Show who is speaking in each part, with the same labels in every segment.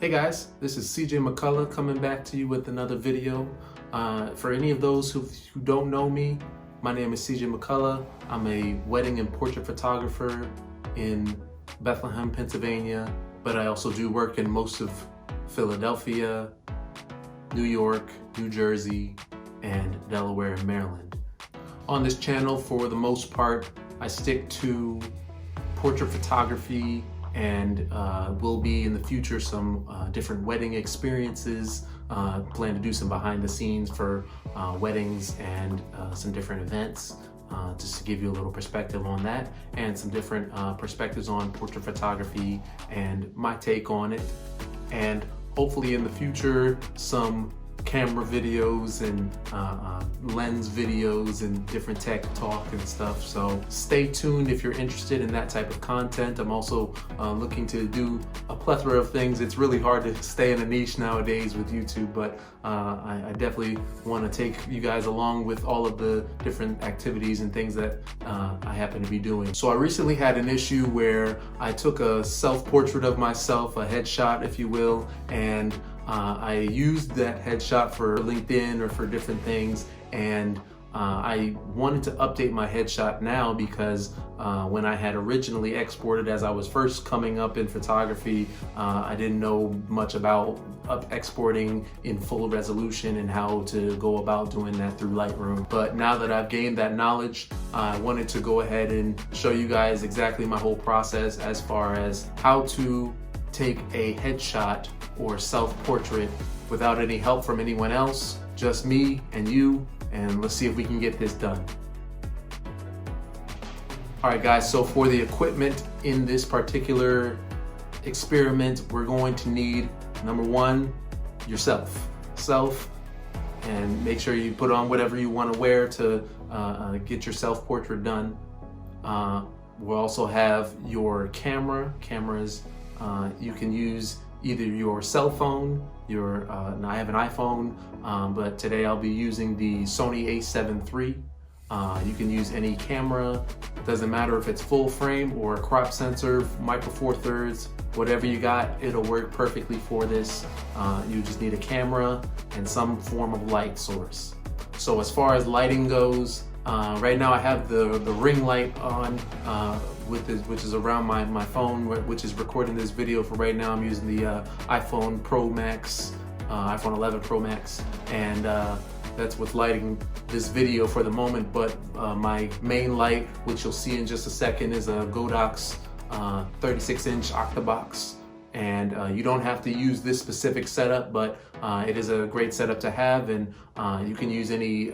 Speaker 1: Hey guys, this is CJ McCullough coming back to you with another video. For any of those who don't know me, my name is CJ McCullough. I'm a wedding and portrait photographer in Bethlehem, Pennsylvania, but I also do work in most of Philadelphia, New York, New Jersey, and Delaware and Maryland. On this channel, for the most part, I stick to portrait photography and will be in the future some different wedding experiences. Plan to do some behind the scenes for weddings and some different events, just to give you a little perspective on that, and some different perspectives on portrait photography and my take on it, and hopefully in the future some camera videos and lens videos and different tech talk and stuff. So stay tuned if you're interested in that type of content. I'm also looking to do a plethora of things. It's really hard to stay in a niche nowadays with YouTube, but I definitely want to take you guys along with all of the different activities and things that I happen to be doing. So I recently had an issue where I took a self-portrait of myself, a headshot if you will, and I used that headshot for LinkedIn or for different things, and I wanted to update my headshot now because when I had originally exported, as I was first coming up in photography, I didn't know much about exporting in full resolution and how to go about doing that through Lightroom. But now that I've gained that knowledge, I wanted to go ahead and show you guys exactly my whole process as far as how to take a headshot or self-portrait without any help from anyone else, just me and you, and let's see if we can get this done. All right guys, so for the equipment in this particular experiment, we're going to need, number one, yourself, and make sure you put on whatever you want to wear to get your self-portrait done. We'll also have your cameras. You can use either your cell phone, I have an iPhone, but today I'll be using the Sony a7 III. You can use any camera, doesn't matter if it's full frame or crop sensor, micro four thirds, whatever you got, it'll work perfectly for this. You just need a camera and some form of light source. So as far as lighting goes, right now I have the ring light on, which is around my phone, which is recording this video. For right now I'm using the iPhone Pro Max, iPhone 11 Pro Max, and that's what's lighting this video for the moment. But my main light, which you'll see in just a second, is a Godox 36-inch Octabox. And you don't have to use this specific setup, but it is a great setup to have, and you can use any,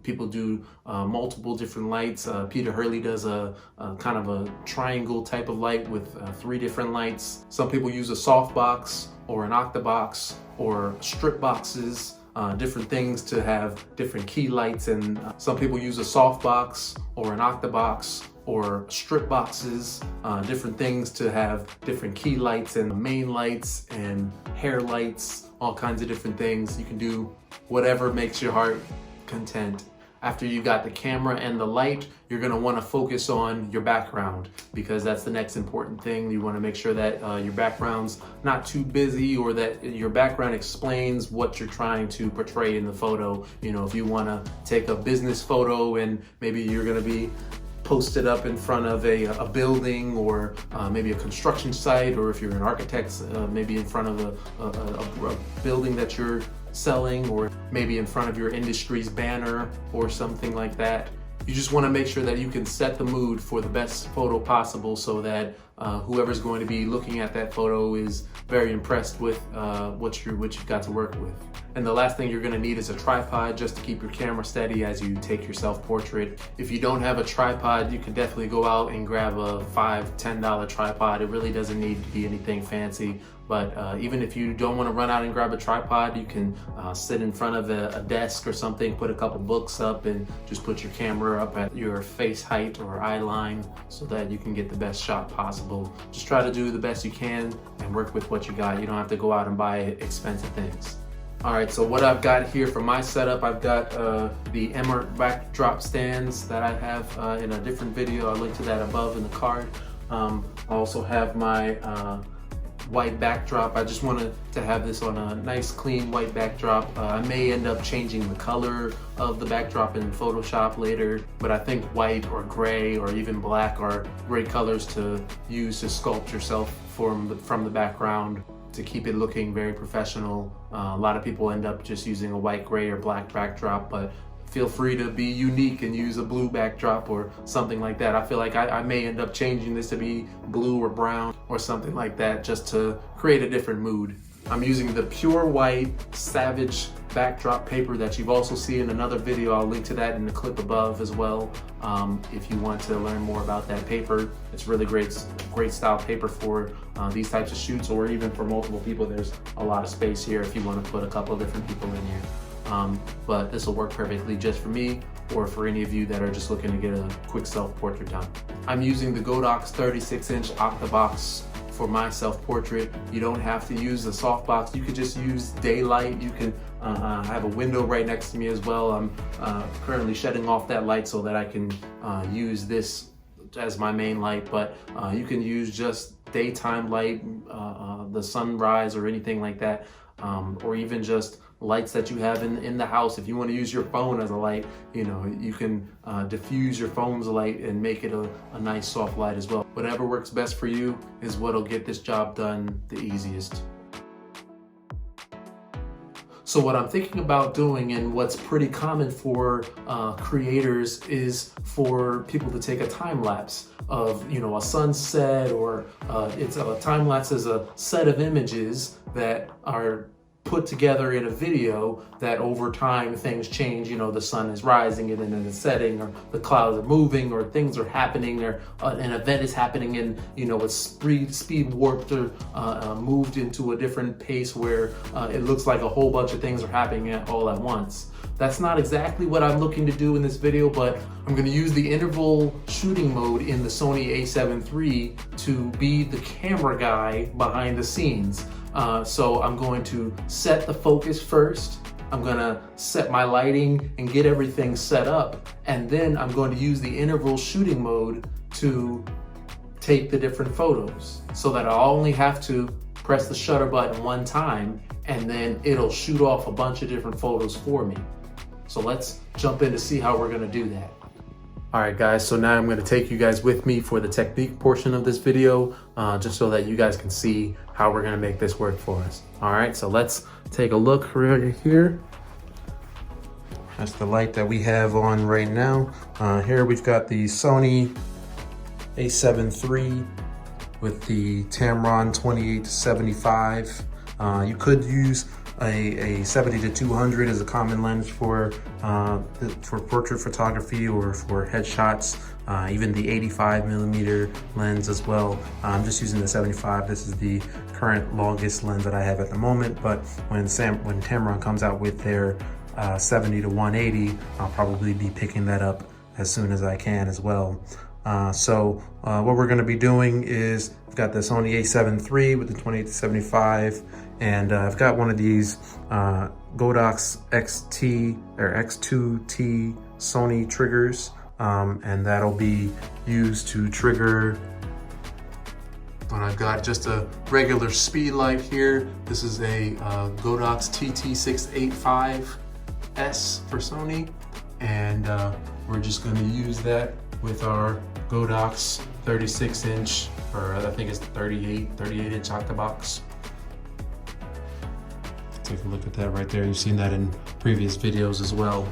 Speaker 1: people do multiple different lights. Peter Hurley does a kind of a triangle type of light with 3 different lights. Some people use a softbox or an Octabox or strip boxes, different things to have different key lights, and some people use a softbox or an Octabox or strip boxes, different things to have different key lights and main lights and hair lights, all kinds of different things. You can do whatever makes your heart content. After you got the camera and the light, you're gonna wanna focus on your background, because that's the next important thing. You wanna make sure that your background's not too busy, or that your background explains what you're trying to portray in the photo. You know, if you wanna take a business photo and maybe you're gonna be posted up in front of a building, or maybe a construction site, or if you're an architect, maybe in front of a building that you're selling, or maybe in front of your industry's banner or something like that. You just want to make sure that you can set the mood for the best photo possible, so that whoever's going to be looking at that photo is very impressed with what you've got to work with. And the last thing you're going to need is a tripod, just to keep your camera steady as you take your self-portrait. If you don't have a tripod, you can definitely go out and grab a $5–10 tripod. It really doesn't need to be anything fancy. But even if you don't want to run out and grab a tripod, you can sit in front of a desk or something, put a couple books up, and just put your camera up at your face height or eye line so that you can get the best shot possible. Just try to do the best you can and work with what you got. You don't have to go out and buy expensive things. All right, so what I've got here for my setup, I've got the Emert backdrop stands that I have in a different video. I'll link to that above in the card. I also have my white backdrop. I just wanted to have this on a nice clean white backdrop. I may end up changing the color of the backdrop in Photoshop later, but I think white or gray or even black are great colors to use to sculpt yourself from the background to keep it looking very professional. A lot of people end up just using a white, gray, or black backdrop, but feel free to be unique and use a blue backdrop or something like that. I feel like I may end up changing this to be blue or brown or something like that just to create a different mood. I'm using the pure white Savage backdrop paper that you've also seen in another video. I'll link to that in the clip above as well. If you want to learn more about that paper, it's really great style paper for these types of shoots, or even for multiple people. There's a lot of space here if you want to put a couple of different people in here. But this will work perfectly just for me or for any of you that are just looking to get a quick self-portrait done. I'm using the Godox 36-inch Octabox for my self-portrait. You don't have to use the softbox. You could just use daylight. You can have a window right next to me as well. I'm currently shutting off that light so that I can use this as my main light, but you can use just daytime light, the sunrise or anything like that, or even just lights that you have in the house. If you want to use your phone as a light, you know, you can diffuse your phone's light and make it a nice soft light as well. Whatever works best for you is what'll get this job done the easiest. So what I'm thinking about doing, and what's pretty common for creators, is for people to take a time lapse of, you know, a sunset, or it's a time lapse is a set of images that are put together in a video that over time things change. You know, the sun is rising and then it's setting, or the clouds are moving, or things are happening, or an event is happening and, you know, it's speed warped or moved into a different pace where it looks like a whole bunch of things are happening all at once. That's not exactly what I'm looking to do in this video, but I'm going to use the interval shooting mode in the Sony a7 III to be the camera guy behind the scenes. So I'm going to set the focus first. I'm going to set my lighting and get everything set up. And then I'm going to use the interval shooting mode to take the different photos, so that I'll only have to press the shutter button one time and then it'll shoot off a bunch of different photos for me. So let's jump in to see how we're going to do that. All right, guys, so now I'm going to take you guys with me for the technique portion of this video, just so that you guys can see how we're going to make this work for us. All right, so let's take a look right here. That's the light that we have on right now. Here we've got the Sony a7 III with the Tamron 28-75. You could use a 70-200 as a common lens for portrait photography or for headshots. Even the 85mm lens as well. I'm just using the 75. This is the current longest lens that I have at the moment, but when Tamron comes out with their 70-180, I'll probably be picking that up as soon as I can as well. So what we're going to be doing is, I've got the Sony a7 III with the 28-75, and I've got one of these Godox X2T Sony triggers, and that'll be used to trigger. And I've got just a regular speed light here. This is a Godox TT685S for Sony, and we're just going to use that with our Godox 36-inch, or I think it's 38-inch Octabox. Take a look at that right there. You've seen that in previous videos as well.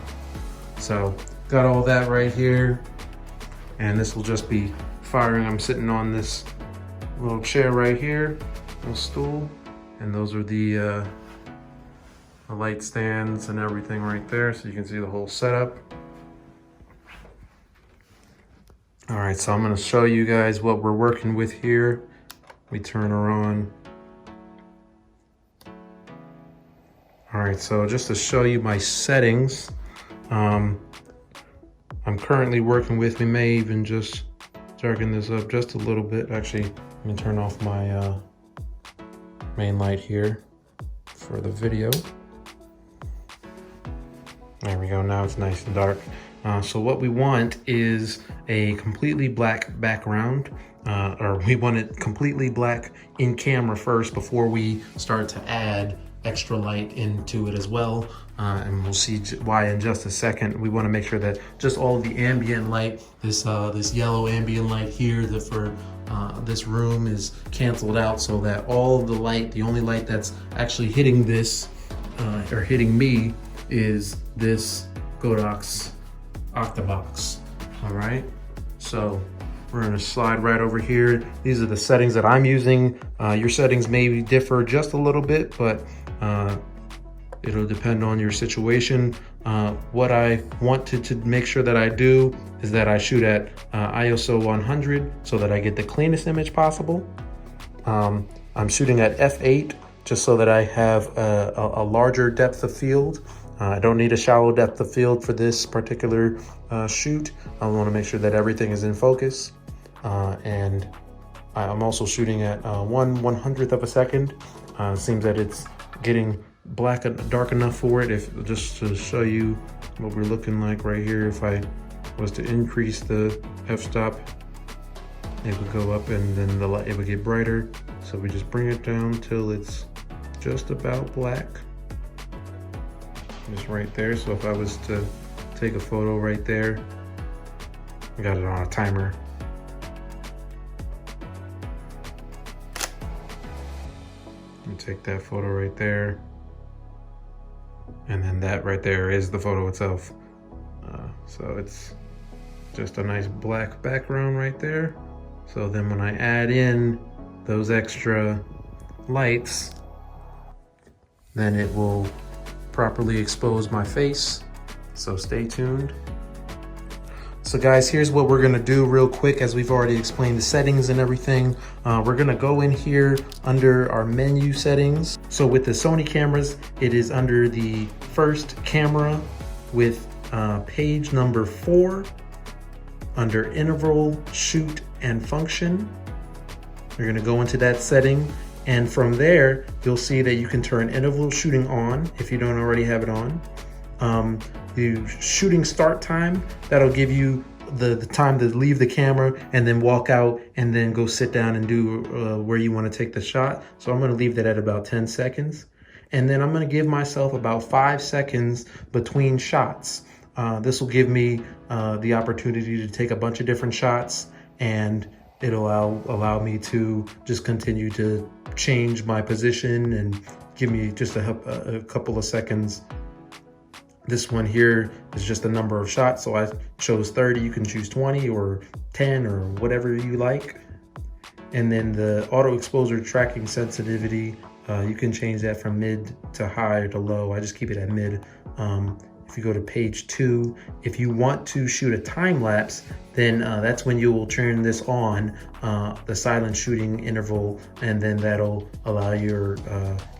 Speaker 1: So got all that right here, and this will just be firing. I'm sitting on this little chair right here, little stool, and those are the light stands and everything right there, so you can see the whole setup. All right, so I'm going to show you guys what we're working with here. We turn her on. All right, so just to show you my settings, I'm currently working with, we may even just darken this up just a little bit. Actually, let me turn off my main light here for the video. There we go, now it's nice and dark. So what we want is a completely black background, or we want it completely black in camera first before we start to add extra light into it as well. And we'll see why in just a second. We want to make sure that just all of the ambient light, this yellow ambient light here that for this room is canceled out, so that all of the light, the only light that's actually hitting this or hitting me is this Godox Octabox. All right, so we're gonna slide right over here. These are the settings that I'm using. Your settings may differ just a little bit, but it'll depend on your situation. What I want to make sure that I do is that I shoot at ISO 100 so that I get the cleanest image possible. I'm shooting at f8 just so that I have a larger depth of field. I don't need a shallow depth of field for this particular shoot. I want to make sure that everything is in focus. And I'm also shooting at 1/100th of a second. It seems that it's getting black and dark enough for it. If just to show you what we're looking like right here, if I was to increase the f-stop, it would go up and then the light, it would get brighter. So we just bring it down till it's just about black. Just right there. So if I was to take a photo right there, I got it on a timer. And take that photo right there. And then that right there is the photo itself. So it's just a nice black background right there. So then when I add in those extra lights, then it will properly expose my face. So stay tuned. So guys, here's what we're gonna do real quick, as we've already explained the settings and everything. We're gonna go in here under our menu settings. So with the Sony cameras, it is under the first camera with page number 4 under interval, shoot, and function. You're gonna go into that setting, and from there, you'll see that you can turn interval shooting on if you don't already have it on. The shooting start time, that'll give you the time to leave the camera and then walk out and then go sit down and do where you want to take the shot. So I'm going to leave that at about 10 seconds. And then I'm going to give myself about 5 seconds between shots. This will give me the opportunity to take a bunch of different shots, and it'll allow me to just continue to change my position and give me just a couple of seconds. This one here is just the number of shots, so I chose 30. You can choose 20 or 10 or whatever you like. And then the auto exposure tracking sensitivity, you can change that from mid to high to low. I just keep it at mid. If you go to page 2, if you want to shoot a time lapse, then that's when you will turn this on, the silent shooting interval, and then that'll allow your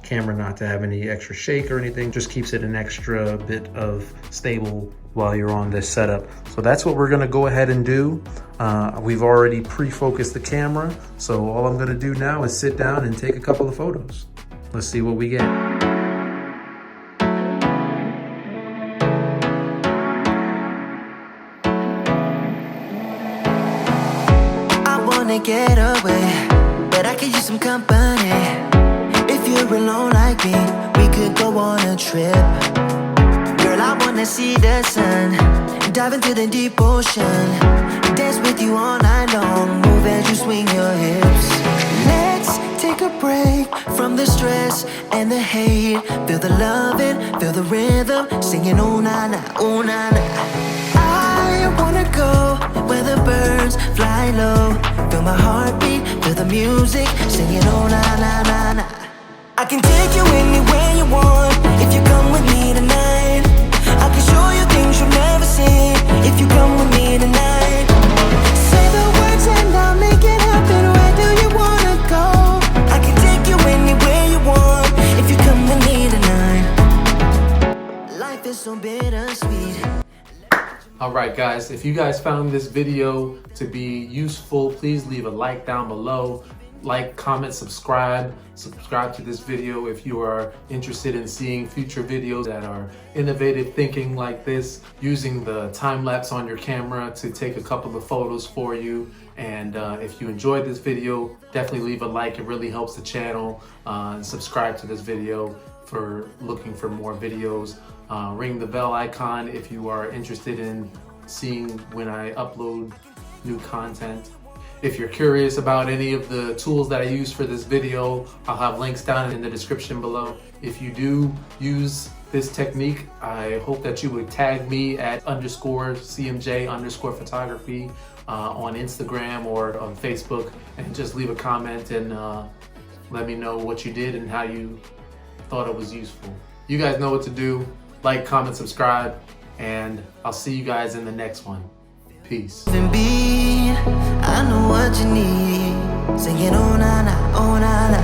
Speaker 1: camera not to have any extra shake or anything. Just keeps it an extra bit of stable while you're on this setup. So that's what we're gonna go ahead and do. We've already pre-focused the camera, so all I'm gonna do now is sit down and take a couple of photos. Let's see what we get.
Speaker 2: Get away, but I could use some company. If you're alone like me, we could go on a trip. Girl, I wanna see the sun, dive into the deep ocean, dance with you all night long, move as you swing your hips. Let's take a break from the stress and the hate. Feel the loving, feel the rhythm, singing oh na na, oh na na. I wanna go where the birds fly low. Feel my heartbeat, feel the music, singing oh na na na na. I can take you anywhere you want, if you come with me tonight. I can show you things you've never seen, if you come with me tonight. Say the words and I'll make it happen, where do you wanna go? I can take you anywhere you want, if you come with me tonight. Life is so bittersweet.
Speaker 1: All right, guys, if you guys found this video to be useful, please leave a like down below. like, comment, subscribe to this video if you are interested in seeing future videos that are innovative thinking like this, using the time lapse on your camera to take a couple of photos for you. And if you enjoyed this video, definitely leave a like. It really helps the channel. And subscribe to this video for looking for more videos. Ring the bell icon if you are interested in seeing when I upload new content. If you're curious about any of the tools that I use for this video, I'll have links down in the description below. If you do use this technique, I hope that you would tag me at _CMJ_photography on Instagram or on Facebook, and just leave a comment and let me know what you did and how you thought it was useful. You guys know what to do. Like, comment, subscribe, and I'll see you guys in the next one. Peace.
Speaker 2: I know what you need. Singing oh na na, oh na na.